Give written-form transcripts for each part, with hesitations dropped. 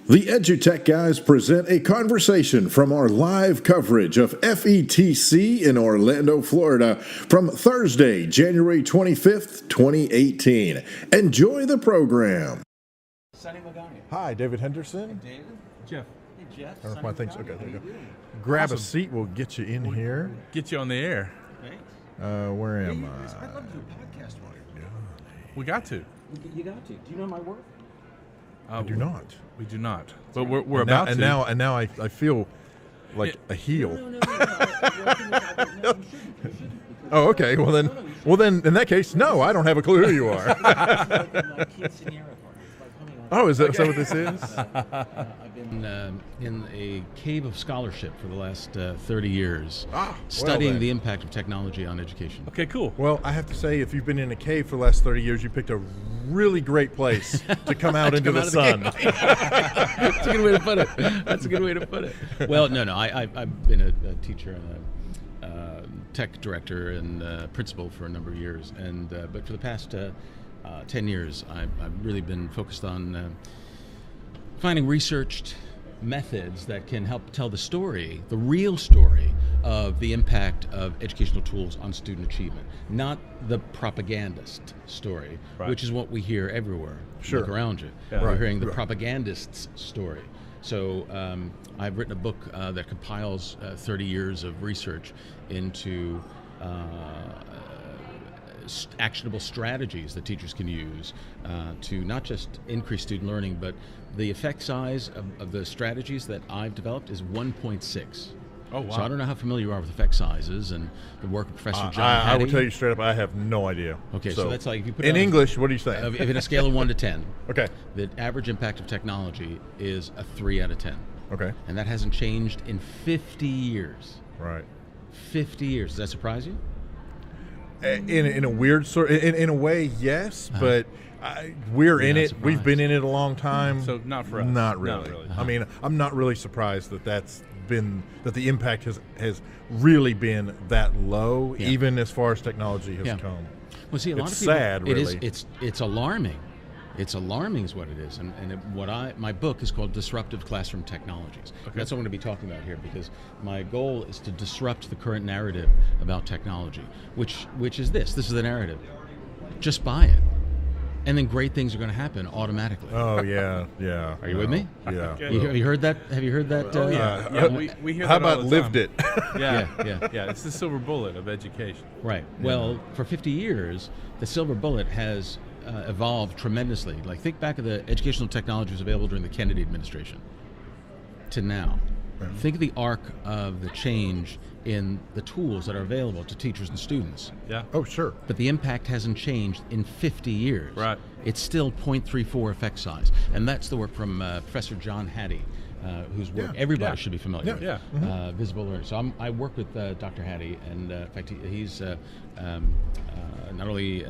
The EduTech guys present a conversation from our live coverage of FETC in Orlando, Florida from Thursday, January 25th, 2018. Enjoy the program. Sonny Magana. Hi, David Henderson. Hey, David. Jeff. Hey, Jeff. I don't know if my things. Okay, there you go. How you doing? Grab a Awesome. seat. We'll get you in here. Get you on the air. Thanks. Where Hey, am I'd love to do I? a podcast with you. We got to. You got to. Do you know my work? I do not. We do not. But we're And now, about and to. now I feel like a heel. No, you shouldn't. Oh, okay. Well then, in that case, no, I don't have a clue who you are. It's like my quinceañera party. It's like coming on. Oh, is that what this is? I've been in a cave of scholarship for the last 30 years, studying the impact of technology on education. Okay, cool. Well, I have to say, if you've been in a cave for the last 30 years, you picked a really great place to come out into the sun. That's a good way to put it. That's a good way to put it. Well, no. I've been a teacher and a tech director and principal for a number of years, and but for the past 10 years, I've really been focused on finding researched methods that can help tell the story, the real story of the impact of educational tools on student achievement, not the propagandist story, Right. which is what we hear everywhere. Sure. Look around you. Yeah. We're Right. hearing the Right. propagandist's story. So I've written a book that compiles 30 years of research into actionable strategies that teachers can use to not just increase student learning, but the effect size of the strategies that I've developed is 1.6. Oh, wow. So I don't know how familiar you are with effect sizes and the work of Professor John I will Hattie. tell you straight up, I have no idea. Okay, so that's like if you put in it on- English, what do you say? If in a scale of 1 to 10, Okay. the average impact of technology is a 3 out of 10. Okay. And that hasn't changed in 50 years. Right. 50 years. Does that surprise you? In a weird sort, in a way, yes, but we're in not it. We've surprised. been in it a long time. So not for us. Not Not really. really. I mean, I'm not really surprised that the impact has really been that low, Yeah. even as far as technology has Yeah. come. Well, see, a lot It's of people. sad, It is. really. It's alarming. It's alarming, is what it is. And my book is called Disruptive Classroom Technologies. That's what I'm going to be talking about here, because my goal is to disrupt the current narrative about technology, which is this. This is the narrative. Just buy it, and then great things are going to happen automatically. Oh yeah, yeah. Are you with me? Yeah. Okay. Have you heard that? Have you heard that? Oh, yeah. We hear How that all about the lived time. it? Yeah. Yeah. It's the silver bullet of education. Right. Well, for 50 years, the silver bullet has evolved tremendously. Like, think back of the educational technologies available during the Kennedy administration to now. Think of the arc of the change in the tools that are available to teachers and students. Yeah. Oh sure. But the impact hasn't changed in 50 years. Right. It's still 0.34 effect size. And that's the work from Professor John Hattie, whose work Yeah. everybody Yeah. should be familiar with. Yeah. Visible learning. So I work with Dr. Hattie, and in fact, he's not only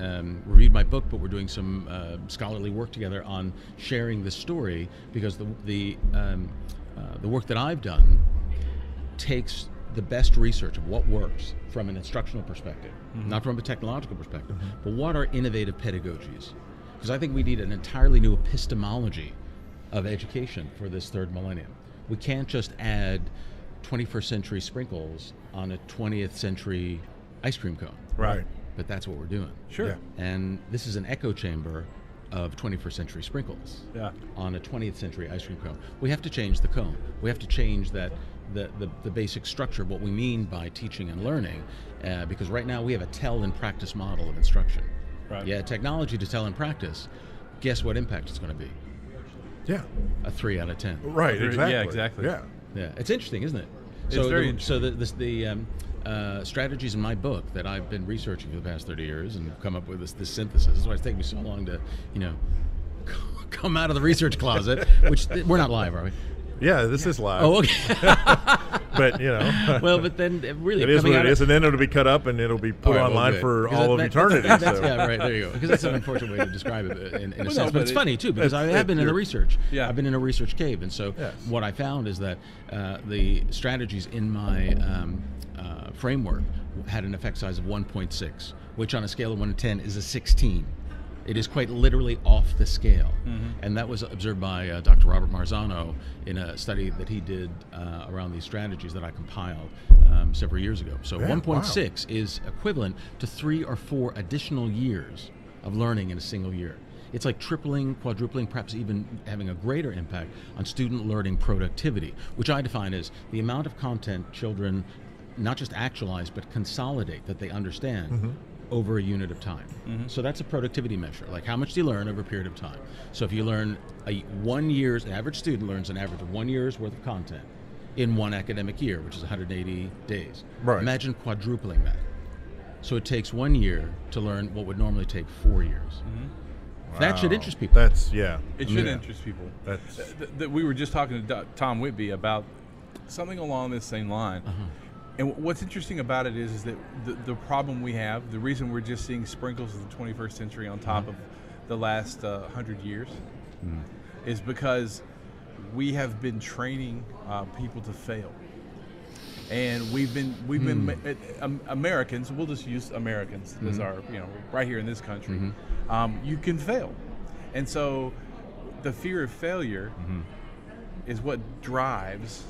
reviewed my book, but we're doing some scholarly work together on sharing the story, because the work that I've done takes the best research of what works from an instructional perspective, not from a technological perspective, but what are innovative pedagogies? Because I think we need an entirely new epistemology of education for this third millennium. We can't just add 21st century sprinkles on a 20th century ice cream cone. Right. But that's what we're doing. Sure. Yeah. And this is an echo chamber of 21st century sprinkles Yeah. on a 20th century ice cream cone. We have to change the cone. We have to change that the basic structure of what we mean by teaching and learning, because right now we have a tell and practice model of instruction. Right. Yeah, technology to tell and practice. Guess what impact it's going to be? Yeah. A 3 out of 10. Right. Exactly. Yeah, exactly. Yeah. Yeah, it's interesting, isn't it? It's So very the strategies in my book that I've been researching for the past 30 years and come up with this synthesis. That's why it's taken me so long to, come out of the research closet. Which we're not live, are we? Yeah. This is live. Oh, okay. But Well, but then really it is coming what out it of- is, and then it'll be cut up and it'll be put All right, well, online good. for Because all of that- eternity. that's- so. Yeah, right, there you go. Because that's an unfortunate way to describe it in a Well, sense. no, But but it's funny, too, because I it's- have been in the you're- research. Yeah. I've been in a research cave. And so Yes. what I found is that the strategies in my framework had an effect size of 1.6, which on a scale of 1 to 10 is a 16. It is quite literally off the scale. And that was observed by Dr. Robert Marzano in a study that he did around these strategies that I compiled several years ago. So Man, 1.6 is equivalent to 3 or 4 additional years of learning in a single year. It's like tripling, quadrupling, perhaps even having a greater impact on student learning productivity, which I define as the amount of content children not just actualize, but consolidate, that they understand over a unit of time. So that's a productivity measure, like how much do you learn over a period of time. So if you learn an average student learns an average of 1 year's worth of content in one academic year, which is 180 days. Right. Imagine quadrupling that. So it takes 1 year to learn what would normally take 4 years. That should interest people. That's It should interest people. That's We were just talking to Tom Whitby about something along this same line. And what's interesting about it is that the problem we have, the reason we're just seeing sprinkles of the 21st century on top of the last 100 years, is because we have been training people to fail. And we've been Americans. We'll just use Americans as our, right here in this country. You can fail, and so the fear of failure is what drives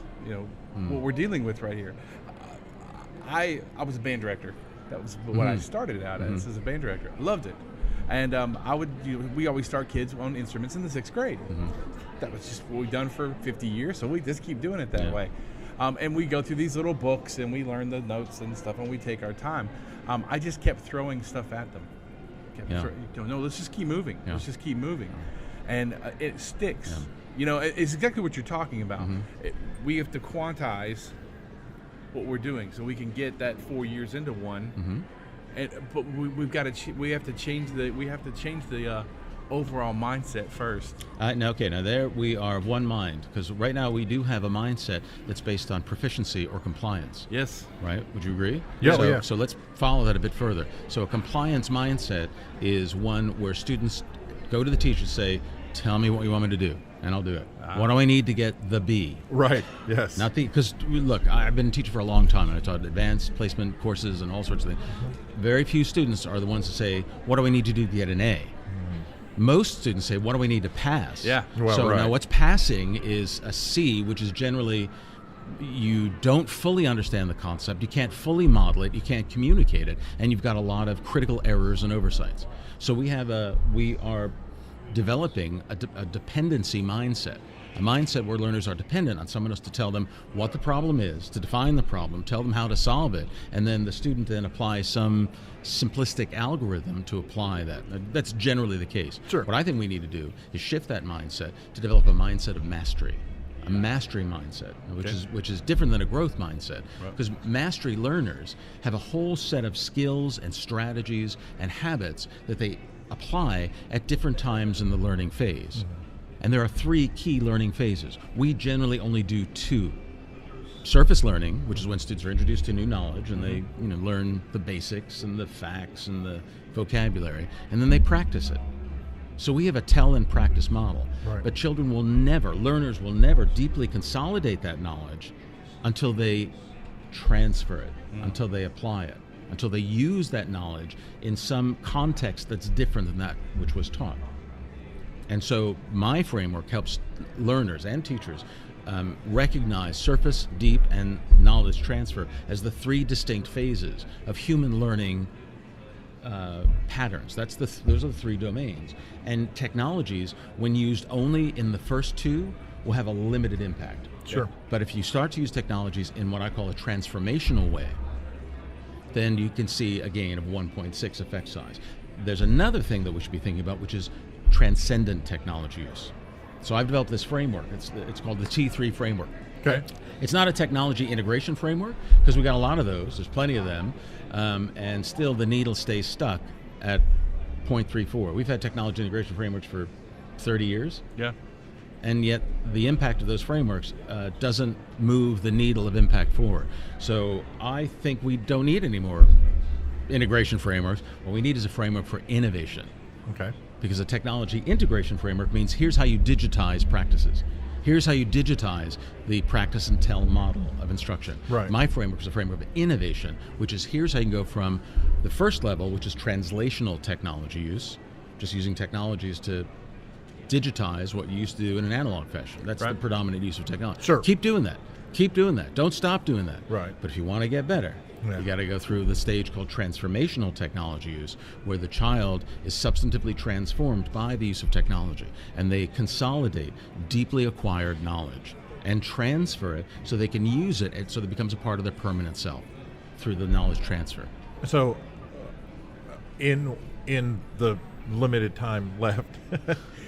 what we're dealing with right here. I was a band director. That was what I started out as a band director. I loved it, and we always start kids on instruments in the 6th grade. That was just what we've done for 50 years, so we just keep doing it that way. And we go through these little books and we learn the notes and stuff, and we take our time. I just kept throwing stuff at them. No, let's just keep moving. Let's just keep moving, and it sticks. It's exactly what you're talking about. We have to quantize what we're doing so we can get that 4 years into one. But we have to change the overall mindset first. Now there we are of one mind, because right now we do have a mindset that's based on proficiency or compliance. Yes. Right? Would you agree? Yeah. So let's follow that a bit further. So a compliance mindset is one where students go to the teacher and say, tell me what you want me to do, and I'll do it. What do I need to get the B? right. Yes. Because look, I've been a teacher for a long time, and I taught advanced placement courses and all sorts of things. Very few students are the ones that say, what do I need to do to get an A? Most students say, what do we need to pass? Yeah. So now what's passing is a C, which is generally you don't fully understand the concept, you can't fully model it, you can't communicate it, and you've got a lot of critical errors and oversights. So we are developing a dependency mindset. A mindset where learners are dependent on someone else to tell them what the problem is, to define the problem, tell them how to solve it, and then the student then applies some simplistic algorithm to apply that. That's generally the case. Sure. What I think we need to do is shift that mindset to develop a mindset of mastery. A mastery mindset, which is different than a growth mindset, because mastery learners have a whole set of skills and strategies and habits that they apply at different times in the learning phase. And there are 3 key learning phases. We generally only do 2. Surface learning, which is when students are introduced to new knowledge and they learn the basics and the facts and the vocabulary, and then they practice it. So we have a tell and practice model. Right. But learners will never deeply consolidate that knowledge until they transfer it, until they apply it, until they use that knowledge in some context that's different than that which was taught. And so my framework helps learners and teachers recognize surface, deep, and knowledge transfer as the 3 distinct phases of human learning patterns. Those are the 3 domains. And technologies, when used only in the first 2, will have a limited impact. Sure. But if you start to use technologies in what I call a transformational way, then you can see a gain of 1.6 effect size. There's another thing that we should be thinking about, which is transcendent technology use. So I've developed this framework. It's called the T3 framework. Okay. It's not a technology integration framework, because we got a lot of those. There's plenty of them, and still the needle stays stuck at 0.34. We've had technology integration frameworks for 30 years. Yeah. And yet the impact of those frameworks doesn't move the needle of impact forward. So I think we don't need any more integration frameworks. What we need is a framework for innovation. Okay. Because a technology integration framework means here's how you digitize practices. Here's how you digitize the practice and tell model of instruction. Right. My framework is a framework of innovation, which is here's how you can go from the first level, which is translational technology use, just using technologies to digitize what you used to do in an analog fashion. That's the predominant use of technology. Sure. Keep doing that. Keep doing that. Don't stop doing that. Right. But if you want to get better, you got to go through the stage called transformational technology use, where the child is substantively transformed by the use of technology, and they consolidate deeply acquired knowledge and transfer it so they can use it, and so it becomes a part of their permanent self through the knowledge transfer. So, in the limited time left,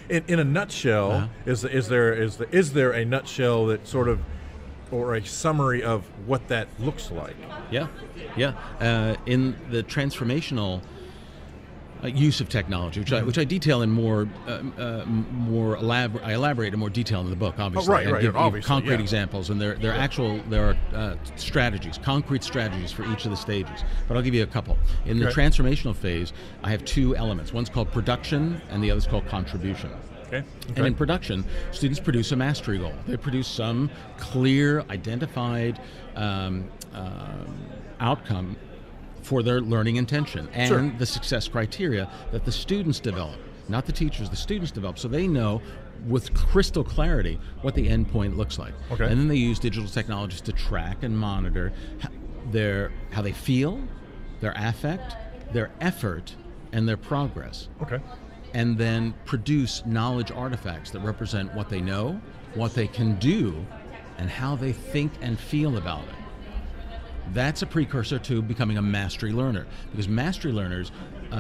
in a nutshell, is there a nutshell that sort of, or a summary of what that looks like? Yeah. In the transformational use of technology, which I detail in I elaborate in more detail in the book, obviously, and give concrete examples, and there are strategies, concrete strategies for each of the stages. But I'll give you a couple. In the transformational phase, I have two elements. One's called production, and the other's called contribution. Okay. And in production, students produce a mastery goal. They produce some clear, identified outcome for their learning intention and the success criteria that the students develop, not the teachers, the students develop, so they know with crystal clarity what the end point looks like. Okay. And then they use digital technologies to track and monitor how they feel, their affect, their effort, and their progress. Okay. And then produce knowledge artifacts that represent what they know, what they can do, and how they think and feel about it. That's a precursor to becoming a mastery learner, because mastery learners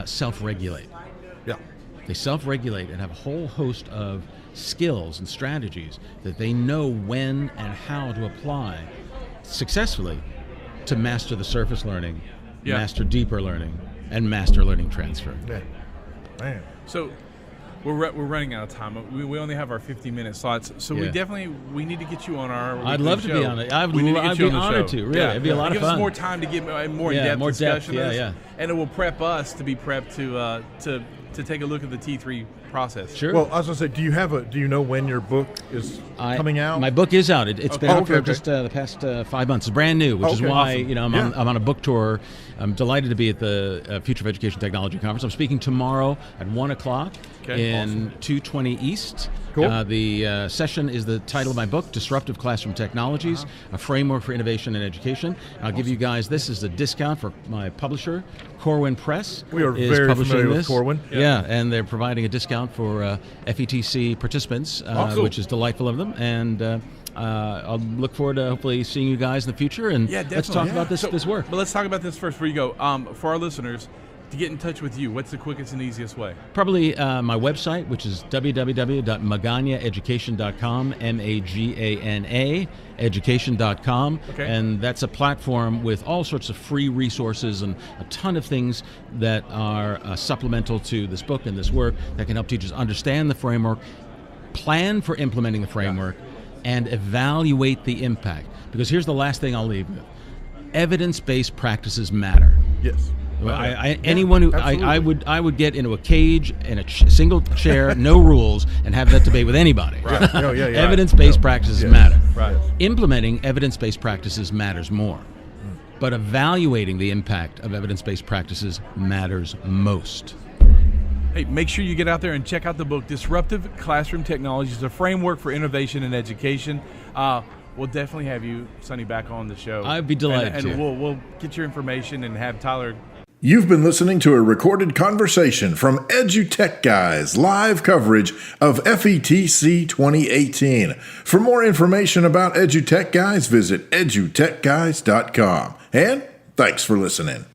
self-regulate. Yeah. They self-regulate and have a whole host of skills and strategies that they know when and how to apply successfully to master the surface learning, master deeper learning, and master learning transfer. Yeah. Man. So we're running out of time. We only have our 50-minute slots, so we need to get you on our. I'd love to be on it. I'd be honored to. Really, it'd be a lot of fun. Give us more time to get more in-depth discussion. And it will prep us to be prepped to take a look at the T3 process. Sure. Well, I was going to say, do you know when your book is coming out? My book is out. It's been out for just the past 5 months. It's brand new, which is why awesome. I'm on a book tour. I'm delighted to be at the Future of Education Technology Conference. I'm speaking tomorrow at 1 o'clock in 220 East. Cool. The session is the title of my book, Disruptive Classroom Technologies, a framework for innovation in education. And I'll give you guys, this is a discount for my publisher, Corwin Press. We are is very publishing familiar this. with Corwin. Yeah, and they're providing a discount for FETC participants, which is delightful of them. And I'll look forward to hopefully seeing you guys in the future. And let's talk about this work. But let's talk about this first before you go. For our listeners, to get in touch with you, what's the quickest and easiest way? Probably my website, which is www.maganaeducation.com, MAGANA, education.com. Okay. And that's a platform with all sorts of free resources and a ton of things that are supplemental to this book and this work that can help teachers understand the framework, plan for implementing the framework, and evaluate the impact. Because here's the last thing I'll leave with. Evidence-based practices matter. Yes. Anyone who I would get into a cage in a single chair, no rules, and have that debate with anybody. Right. Evidence-based practices matter. Right. Implementing evidence-based practices matters more, but evaluating the impact of evidence-based practices matters most. Hey, make sure you get out there and check out the book, Disruptive Classroom Technologies, a framework for innovation in education. We'll definitely have you, Sonny, back on the show. I'd be delighted to. And we'll get your information and have Tyler. You've been listening to a recorded conversation from EduTech Guys, live coverage of FETC 2018. For more information about EduTech Guys, visit edutechguys.com. And thanks for listening.